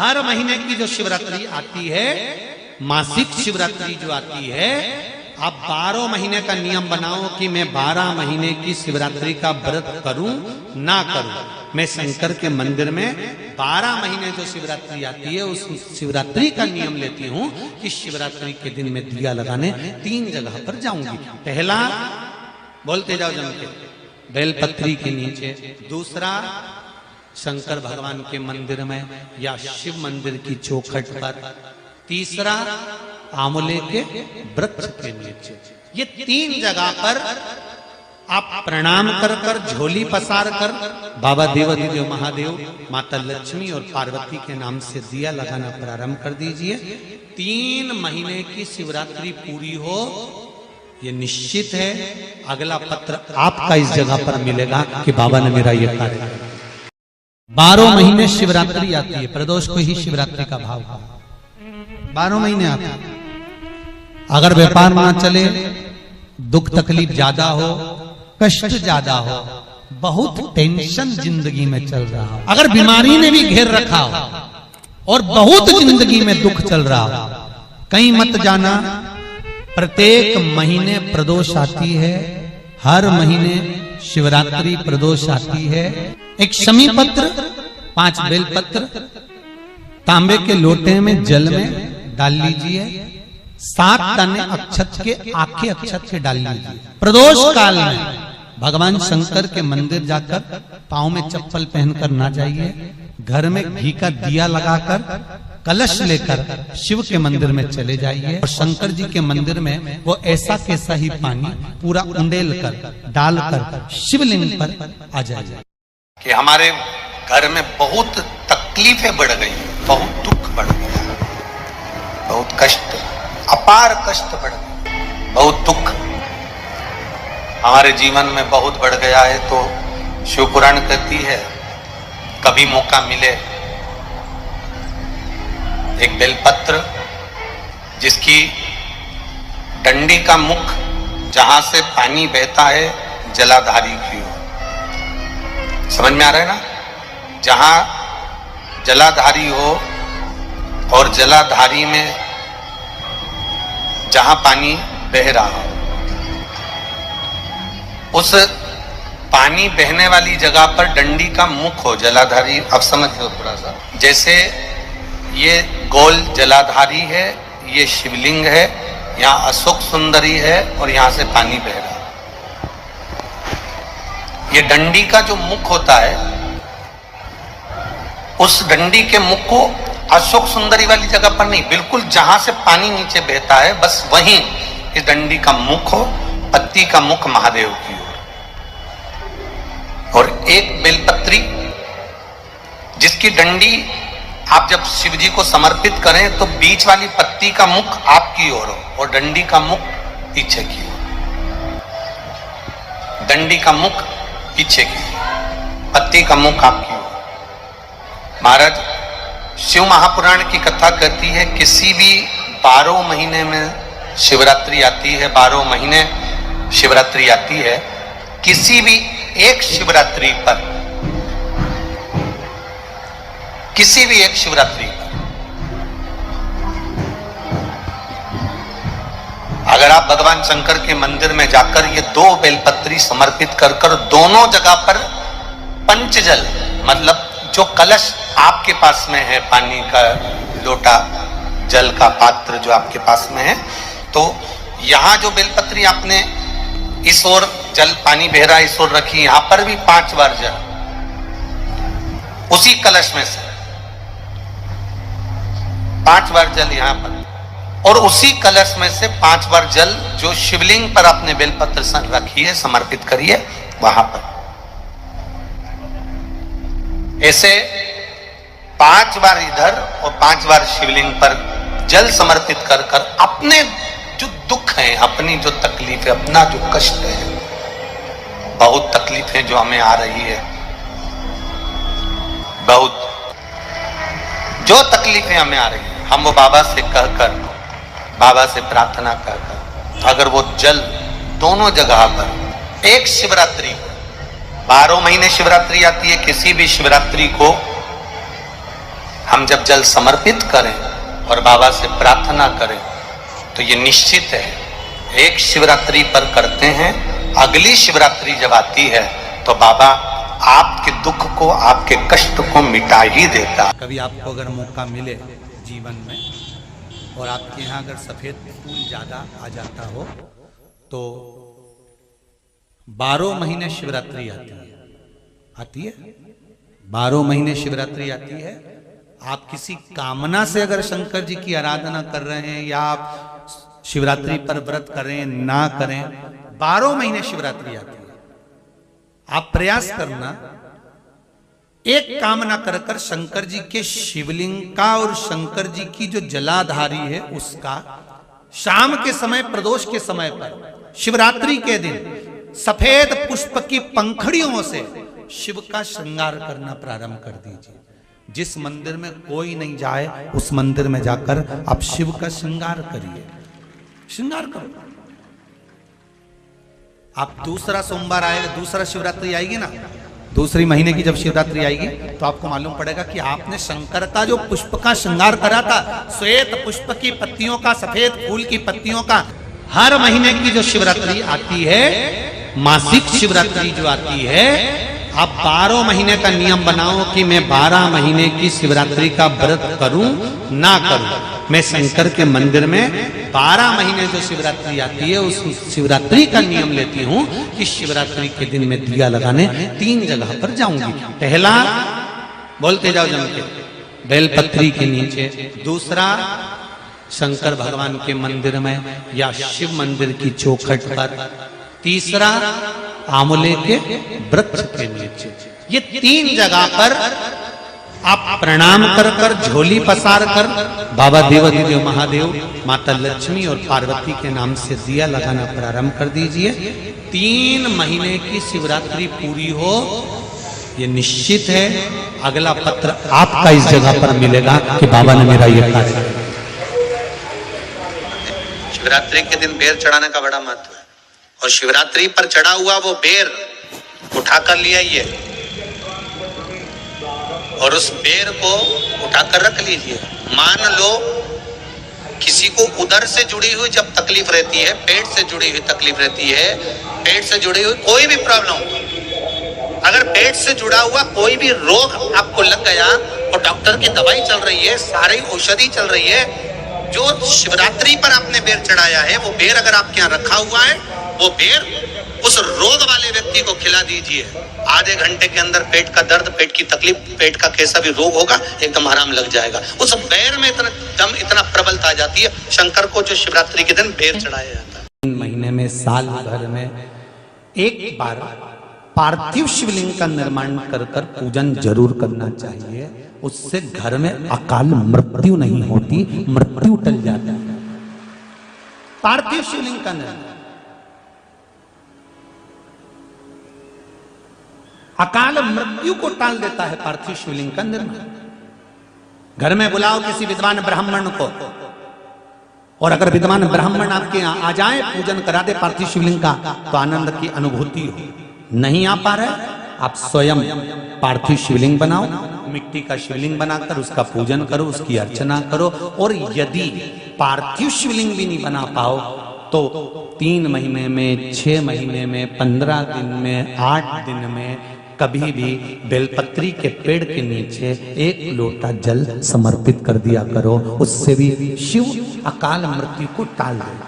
हर महीने की जो शिवरात्रि आती है, मासिक शिवरात्रि जो आती है, आप 12 महीने का नियम बनाओ कि मैं 12 महीने की शिवरात्रि का व्रत करूं ना करूं। मैं शंकर के मंदिर में 12 महीने जो शिवरात्रि आती है उस शिवरात्रि का नियम लेती हूं कि शिवरात्रि के दिन मैं दिया लगाने 3 जगह पर जाऊंगी। पहला, बोलते जाओ जम के, बेलपत्री के नीचे। दूसरा, शंकर भगवान के मंदिर में या शिव मंदिर की चौखट पर। तीसरा, आंवले के वृक्ष के नीचे। ये 3 जगह पर आप प्रणाम कर कर, झोली पसार कर बाबा देवाधिदेव महादेव, माता लक्ष्मी और पार्वती के नाम से दिया लगाना प्रारंभ कर दीजिए। 3 महीने की शिवरात्रि पूरी हो, ये निश्चित है अगला पत्र आपका इस जगह पर मिलेगा कि बाबा ने मेरा ये कार्य किया। 12 महीने शिवरात्रि आती है, प्रदोष को ही शिवरात्रि का भाव है। 12 महीने आते हैं। अगर व्यापार ना चले, दुख तकलीफ ज्यादा हो, कष्ट ज्यादा हो, बहुत टेंशन जिंदगी में चल रहा हो, अगर बीमारी ने भी घेर रखा हो और बहुत जिंदगी में दुख चल रहा हो, कहीं मत जाना। प्रत्येक महीने प्रदोष आती है, हर महीने शिवरात्रि प्रदोष आती है। एक शमी पत्र, 5 बेलपत्र तांबे के लोटे में जल में डाल लीजिए। 7 दाने अक्षत के, आखे अक्षत के डाल लीजिए। प्रदोष काल में भगवान शंकर के मंदिर जाकर पांव में चप्पल पहनकर ना जाइए। घर में घी का दिया लगाकर कलश लेकर शिव के मंदिर में चले जाइए और शंकर जी के मंदिर में वो ऐसा कैसा ही पानी पूरा उंडेल कर डालकर शिवलिंग पर आ जाइए। कि हमारे घर में बहुत तकलीफें बढ़ गई, बहुत दुख बढ़ गया, बहुत कष्ट, अपार कष्ट बढ़ गया, बहुत दुख हमारे जीवन में बहुत बढ़ गया है। तो शिव पुराण कहती है, कभी मौका मिले एक बेलपत्र जिसकी डंडी का मुख जहां से पानी बहता है जलाधारी की ओर, समझ में आ रहा है ना? जहां जलाधारी हो और जलाधारी में जहां पानी बह रहा हो, उस पानी बहने वाली जगह पर डंडी का मुख हो, जलाधारी। अब समझ लो थोड़ा सा, जैसे ये गोल जलाधारी है, ये शिवलिंग है, यहाँ अशोक सुंदरी है और यहाँ से पानी बह रहा है। ये डंडी का जो मुख होता है, उस डंडी के मुख को अशोक सुंदरी वाली जगह पर नहीं, बिल्कुल जहां से पानी नीचे बहता है बस वहीं इस डंडी का मुख हो, पत्ती का मुख महादेव की ओर। और एक बेलपत्री जिसकी डंडी आप जब शिव जी को समर्पित करें तो बीच वाली पत्ती का मुख आपकी ओर हो और डंडी का मुख पीछे की ओर, डंडी का मुख पीछे की, पत्ती का मुख आपकी ओर। महाराज, शिव महापुराण की कथा कहती है, किसी भी 12 महीने में शिवरात्रि आती है, 12 महीने शिवरात्रि आती है, किसी भी एक शिवरात्रि पर, किसी भी एक शिवरात्रि पर अगर आप भगवान शंकर के मंदिर में जाकर ये 2 बेलपत्री समर्पित कर कर दोनों जगह पर पंचजल, मतलब जो कलश आपके पास में है, पानी का लोटा, जल का पात्र जो आपके पास में है, तो यहां जो बेलपत्री आपने इस ओर जल पानी बह रहा है, इस ओर रखी, यहां पर भी 5 बार जल उसी कलश में से 5 बार जल यहां पर, और उसी कलश में से 5 बार जल जो शिवलिंग पर आपने बेलपत्र रखी है, समर्पित करिए वहां पर। ऐसे 5 बार इधर और 5 बार शिवलिंग पर जल समर्पित कर कर अपने जो दुख है, अपनी जो तकलीफ है, अपना जो कष्ट है, बहुत तकलीफें जो हमें आ रही है, बहुत जो तकलीफें हमें आ रही है, हम वो बाबा से कहकर, बाबा से प्रार्थना कहकर, अगर वो जल दोनों जगह पर एक शिवरात्रि को, 12 महीने शिवरात्रि आती है, किसी भी शिवरात्रि को हम हम जब जल समर्पित करें और बाबा से प्रार्थना करें तो ये निश्चित है, एक शिवरात्रि पर करते हैं, अगली शिवरात्रि जब आती है तो बाबा आपके दुख को, आपके कष्ट को मिटा ही देता। कभी आपको अगर मौका मिले जीवन में और आपके यहाँ अगर सफेद फूल ज्यादा आ जाता हो तो 12 महीने शिवरात्रि आती है 12 महीने शिवरात्रि आती है। आप किसी कामना से अगर शंकर जी की आराधना कर रहे हैं या आप शिवरात्रि पर व्रत करें ना करें, 12 महीने शिवरात्रि आती है। आप प्रयास करना, एक कामना कर कर शंकर जी के शिवलिंग का और शंकर जी की जो जलाधारी है उसका शाम के समय, प्रदोष के समय पर, शिवरात्रि के दिन सफेद पुष्प की पंखड़ियों से शिव का श्रृंगार करना प्रारंभ कर दीजिए। जिस मंदिर में कोई नहीं जाए उस मंदिर में जाकर आप शिव का श्रृंगार करिए, श्रृंगार करो। आप दूसरा सोमवार आएगा, दूसरा शिवरात्रि आएगी ना, दूसरी महीने की जब शिवरात्रि आएगी तो आपको मालूम पड़ेगा कि आपने शंकर का जो पुष्प का श्रृंगार करा था, श्वेत पुष्प की पत्तियों का, सफेद फूल की पत्तियों का, हर महीने की जो शिवरात्रि आती है, मासिक शिवरात्रि जो आती है, आप 12 महीने का नियम बनाओ कि मैं 12 महीने की शिवरात्रि का व्रत करूं ना करूं। मैं शंकर के मंदिर में 12 महीने जो शिवरात्रि आती है उस शिवरात्रि का नियम लेती हूं कि शिवरात्रि के दिन मैं दिया लगाने 3 जगह पर जाऊंगी। पहला, बोलते जाओ जम के, बेलपत्री के नीचे। दूसरा, शंकर भगवान के मंदिर में या शिव मंदिर की चौखट पर। तीसरा, आंवले के वृक्ष के नीचे। ये 3 जगह पर आप प्रणाम कर कर, झोली पसार कर बाबा देवाधिदेव महादेव, माता लक्ष्मी और पार्वती के नाम से दिया लगाना प्रारंभ कर दीजिए। 3 महीने की शिवरात्रि पूरी हो, ये निश्चित है अगला पत्र आपका इस जगह पर मिलेगा कि बाबा ने मेरा ये कार्य किया। शिवरात्रि के दिन बेर चढ़ाने का बड़ा महत्व है और शिवरात्रि पर चढ़ा हुआ वो बेर उठाकर ले आइए और उस बेर को उठाकर रख लीजिए। मान लो किसी को उदर से जुड़ी हुई जब तकलीफ रहती है, पेट से जुड़ी हुई तकलीफ रहती है, पेट से जुड़ी हुई कोई भी प्रॉब्लम, अगर पेट से जुड़ा हुआ कोई भी रोग आपको लग गया और डॉक्टर की दवाई चल रही है, सारी औषधि चल रही है, जो शिवरात्रि पर आपने बेर चढ़ाया है वो बेर अगर आपके यहाँ रखा हुआ है, वो बेर उस रोग वाले व्यक्ति को खिला दीजिए। आधे घंटे के अंदर पेट का दर्द, पेट की तकलीफ, पेट का कैसा भी रोग होगा एकदम आराम लग जाएगा। उस बेर में इतना दम, इतना प्रबलता आ जाती है शंकर को जो शिवरात्रि के दिन बेर चढ़ाया जाता है। 3 महीने में, साल भर में एक बार पार्थिव शिवलिंग का निर्माण कर कर पूजन जरूर करना चाहिए। उससे घर में अकाल मृत्यु नहीं होती, मृत्यु टल जाता है। पार्थिव शिवलिंग का निर्माण अकाल मृत्यु को टाल देता है। पार्थिव शिवलिंग का निर्माण घर में बुलाओ किसी विद्वान ब्राह्मण को, और अगर विद्वान ब्राह्मण आपके यहाँ आ जाए, पूजन करा दे पार्थिव शिवलिंग का, तो आनंद की अनुभूति हो। नहीं आ पा रहे, आप स्वयं पार्थिव शिवलिंग बनाओ, मिट्टी का शिवलिंग बनाकर उसका पूजन करो, उसकी अर्चना करो। और यदि पार्थिव शिवलिंग भी नहीं बना पाओ तो 3 महीने में, 6 महीने में, 15 दिन में, 8 दिन में कभी भी बेलपत्री के पेड़ के नीचे 1 लोटा जल समर्पित कर दिया करो। उससे भी शिव अकाल मृत्यु को टाल देगा।